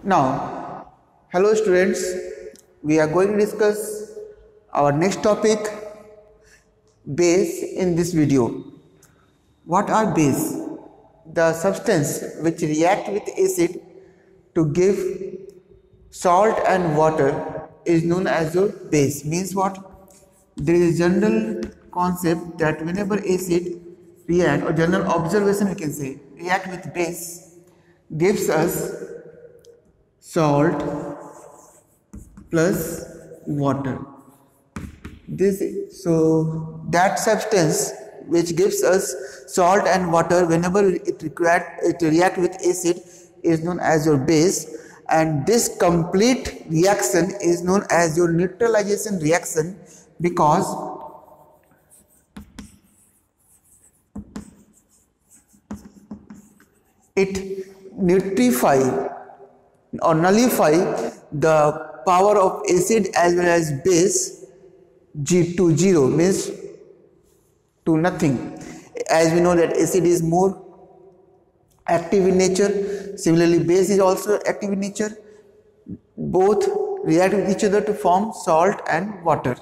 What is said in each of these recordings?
Now, hello students, we are going to discuss our next topic, base, in this video. What are base? The substance which react with acid to give salt and water is known as your base. Means what? There is a general concept that whenever acid react, or general observation we can say, react with base gives us salt plus water. So that substance which gives us salt and water whenever it react with acid is known as your base, and this complete reaction is known as your neutralization reaction, because it nullify the power of acid as well as base to zero, means to nothing. As we know that acid is more active in nature, similarly base is also active in nature. Both react with each other to form salt and water.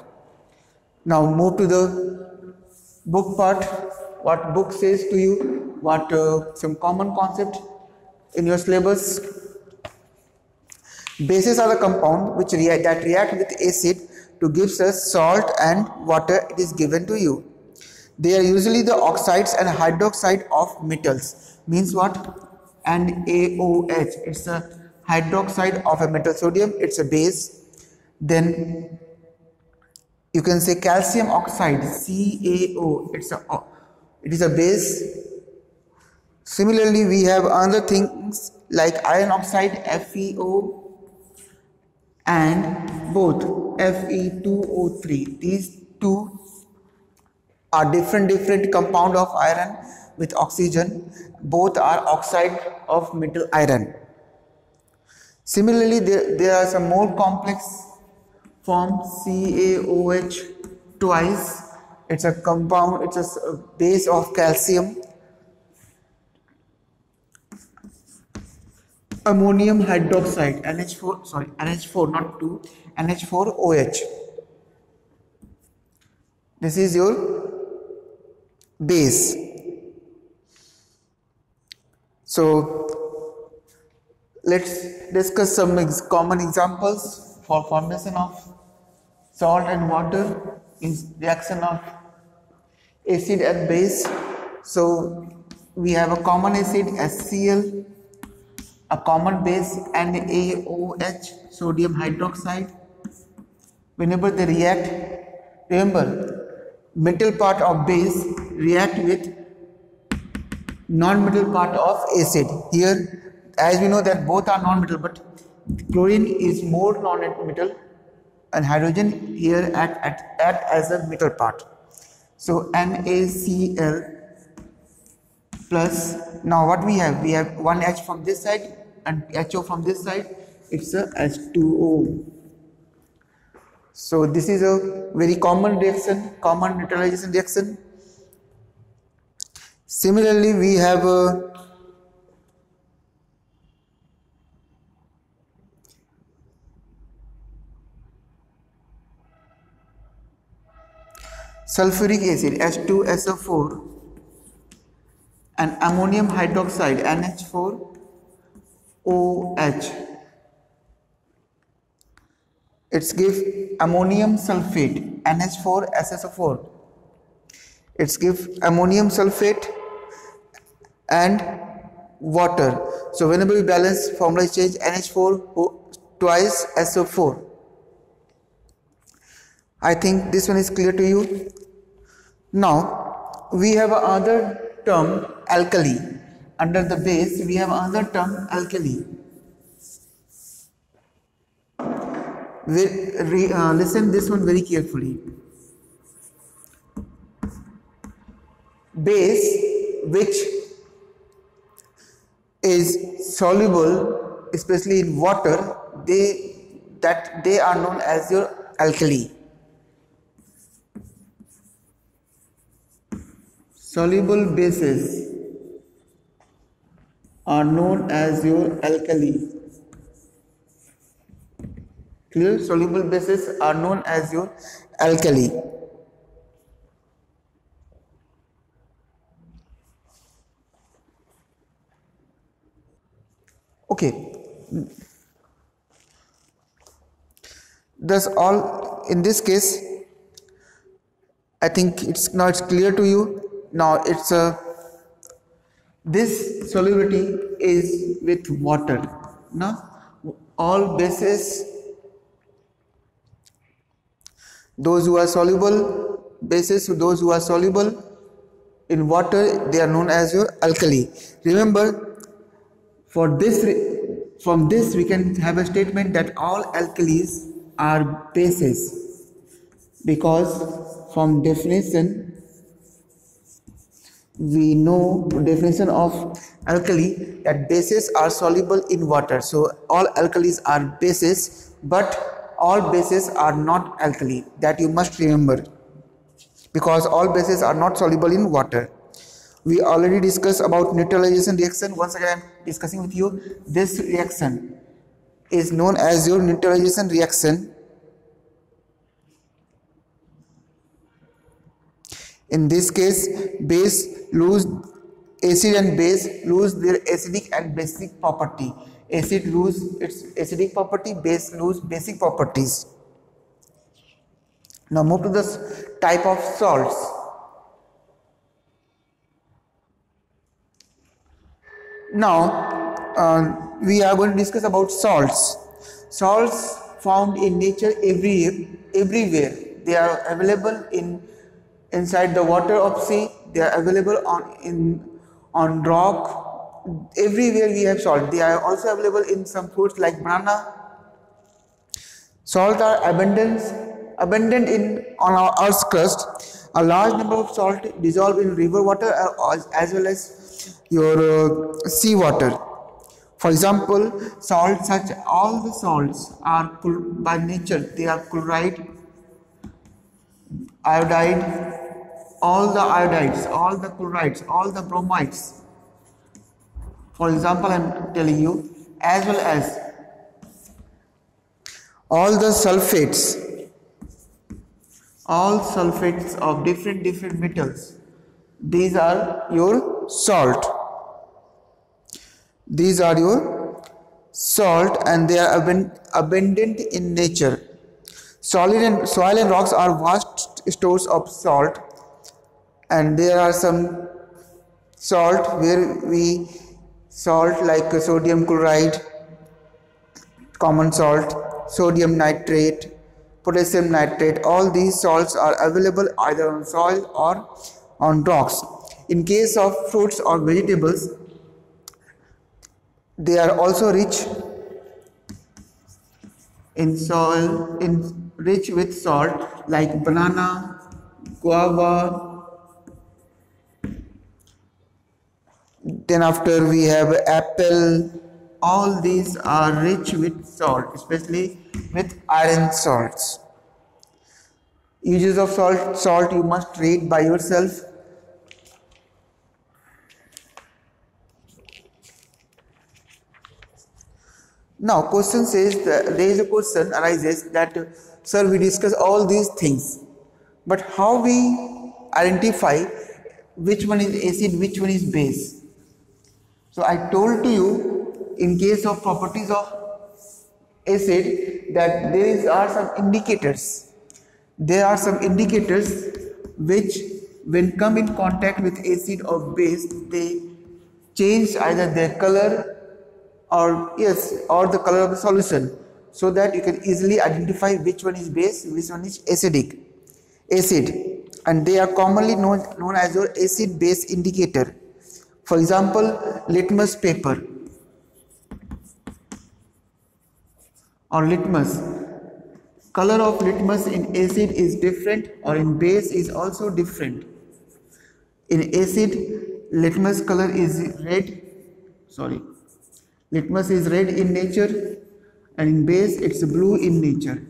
Now move to the book part. What book says to you, what some common concept in your syllabus. Bases are the compound which react with acid to give us salt and water. It is given to you. They are usually the oxides and hydroxide of metals. Means what? NaOH. It's a hydroxide of a metal. Sodium, it's a base. Then you can say calcium oxide, CaO. It is a base. Similarly, we have other things like iron oxide, FeO, and both Fe2O3. These two are different compound of iron with oxygen. Both are oxide of metal iron. Similarly, there are some more complex form, CaOH twice. It's a compound, it's a base of calcium. Ammonium hydroxide, NH4, not 2, NH4OH. This is your base. So let's discuss some common examples for formation of salt and water in reaction of acid and base. So we have a common acid, HCl, a common base, NaOH, sodium hydroxide. Whenever they react, remember, metal part of base react with non-metal part of acid. Here, as we know that both are non-metal, but chlorine is more non-metal and hydrogen here act as a metal part. So NaCl plus, now what we have one H from this side and HO from this side. It's a H2O. So this is a very common reaction, common neutralization reaction. Similarly, we have a sulfuric acid, H2SO4, and ammonium hydroxide, NH4OH. It's give ammonium sulfate, NH4SSO4. It's give ammonium sulfate and water. So whenever we balance, formula is change, NH4 twice SO4. I think this one is clear to you. Now we have another term, alkali. Under the base we have another term, alkali. Listen this one very carefully. Base which is soluble especially in water, they are known as your alkali. Soluble bases are known as your alkali. Clear? Soluble bases are known as your alkali. Okay. Thus all in this case, I think it's clear to you. Now it's this solubility is with water. Now all bases, those who are soluble bases, those who are soluble in water, they are known as your alkali. Remember, for this, from this we can have a statement that all alkalis are bases, because from definition we know definition of alkali that bases are soluble in water. So all alkalis are bases, but all bases are not alkali. That you must remember, because all bases are not soluble in water. We already discussed about neutralization reaction. Once again I am discussing with you. This reaction is known as your neutralization reaction. In this case, acid and base lose their acidic and basic property. Acid lose its acidic property, base lose basic properties. Now move to this type of salts. Now we are going to discuss about salts. Salts found in nature everywhere. They are available inside the water of sea. They are available on rock. Everywhere we have salt. They are also available in some fruits like banana. Salt are abundant on our Earth's crust. A large number of salt dissolve in river water as well as your sea water. For example, all the salts are by nature, they are chloride, iodide, all the iodides, all the chlorides, all the bromides. For example, I am telling you, as well as all the sulfates, all sulfates of different metals. These are your salt. These are your salt, and they are abundant in nature. Soil and rocks are vast stores of salt, and there are some salt where we salt like sodium chloride, common salt, sodium nitrate, potassium nitrate. All these salts are available either on soil or on rocks. In case of fruits or vegetables, they are also rich in soil, rich with salt, like banana, guava. Then after we have apple. All these are rich with salt, especially with iron salts. Uses of salt you must read by yourself. Now question says there is a question arises that, sir, we discuss all these things, but how we identify which one is acid, which one is base? So I told to you, in case of properties of acid, that there are some indicators. There are some indicators which, when come in contact with acid or base, they change either their color or the color of the solution, so that you can easily identify which one is base, which one is acid, and they are commonly known as your acid base indicator. For example, litmus paper or litmus. Color of litmus in acid is different, or in base is also different. In acid, litmus color is red. Litmus is red in nature, and in base it's blue in nature.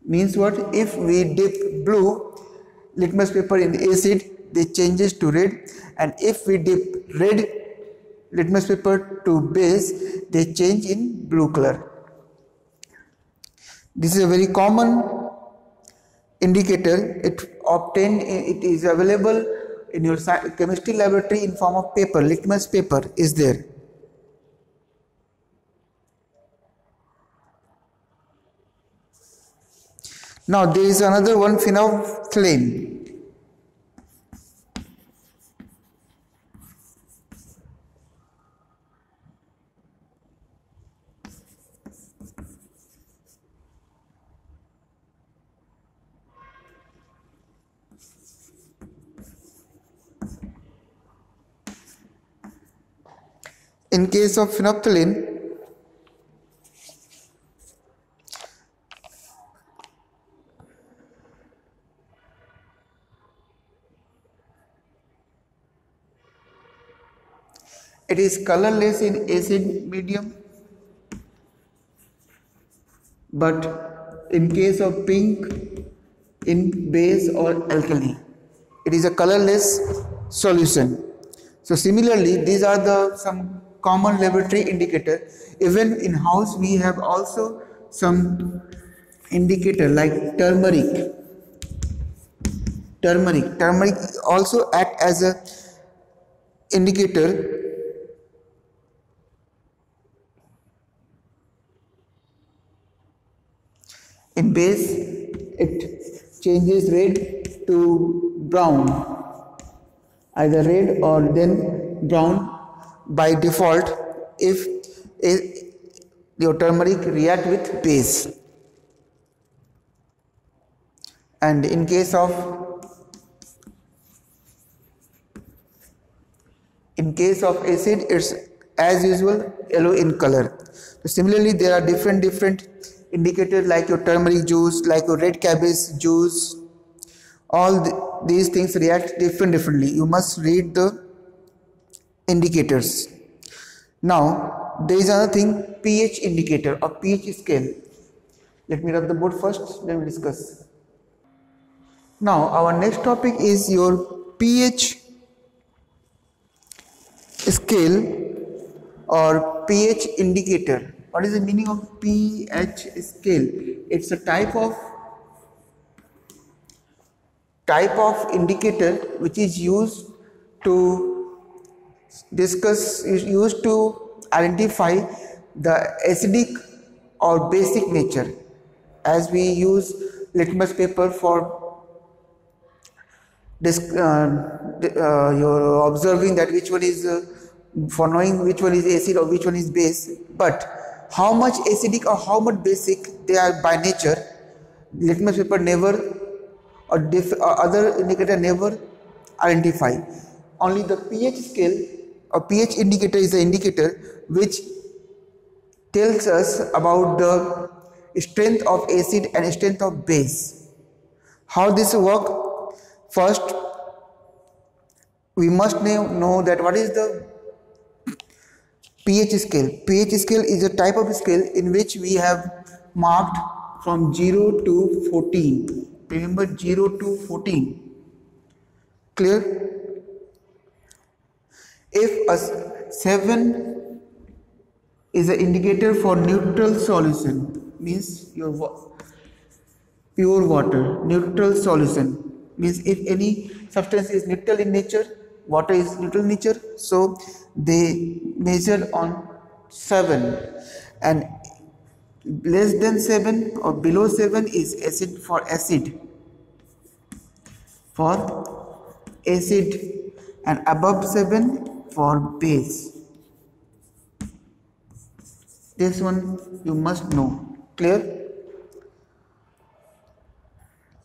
Means what? If we dip blue litmus paper in acid, they changes to red, and if we dip red litmus paper to base, they change in blue color. This is a very common indicator. It is available in your chemistry laboratory in form of paper. Litmus paper is there. Now there is another one, phenolphthalein. In case of phenolphthalein, it is colorless in acid medium, but in case of pink in base or alkali, it is a colorless solution. So similarly, these are some common laboratory indicator. Even in house we have also some indicator like turmeric. Turmeric also act as a indicator. In base, it changes red to brown, either red or then brown by default if your turmeric react with base. And in case of acid, it's as usual yellow in color. So similarly, there are different indicators like your turmeric juice, like your red cabbage juice. All these things react differently. You must read the indicators. Now there is another thing, pH indicator or pH scale. Let me rub the board first, then we discuss. Now our next topic is your pH scale or pH indicator. What is the meaning of pH scale? It's a type of indicator which is used to identify the acidic or basic nature. As we use litmus paper for you're observing that which one is for knowing which one is acid or which one is base, but how much acidic or how much basic they are by nature, litmus paper never or other indicator never identify. Only the pH scale or pH indicator is the indicator which tells us about the strength of acid and strength of base. How this work? First, we must know that what is the pH scale. pH scale is a type of scale in which we have marked from 0 to 14. Remember, 0 to 14. Clear? If a 7 is an indicator for neutral solution, means your pure water. Neutral solution means if any substance is neutral in nature, water is neutral in nature, so they measure on 7, and less than 7 or below 7 is acid for acid, and above 7 for base. This one you must know. Clear?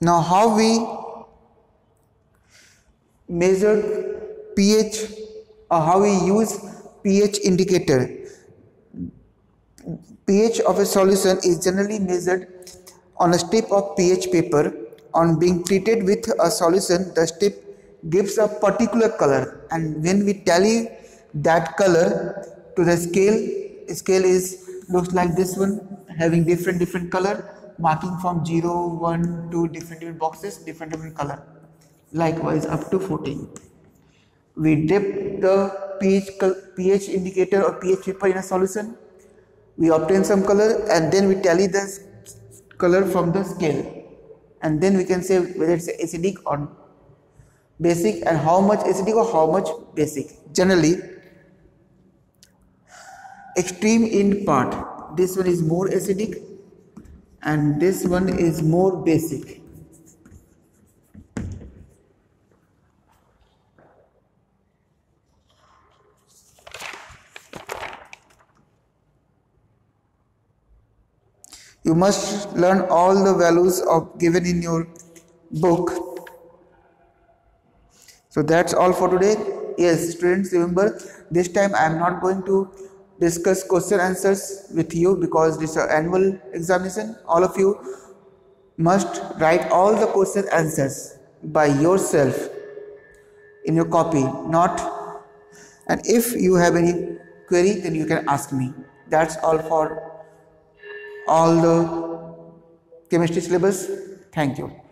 Now how we measure pH or how we use pH indicator. pH of a solution is generally measured on a strip of pH paper. On being treated with a solution, the strip gives a particular color, and when we tally that color to the scale looks like this one, having different color, marking from 0, 1 to different boxes, different color. Likewise up to 14. We dip the pH indicator or pH paper in a solution, we obtain some color, and then we tally the color from the scale, and then we can say whether it's acidic or basic and how much acidic or how much basic. Generally, extreme end part, this one is more acidic and this one is more basic. You must learn all the values of given in your book. So that's all for today. Yes, students, remember this time I am not going to discuss question answers with you because this is an annual examination. All of you must write all the question answers by yourself in your copy, and if you have any query then you can ask me. That's all for all the chemistry syllabus. Thank you.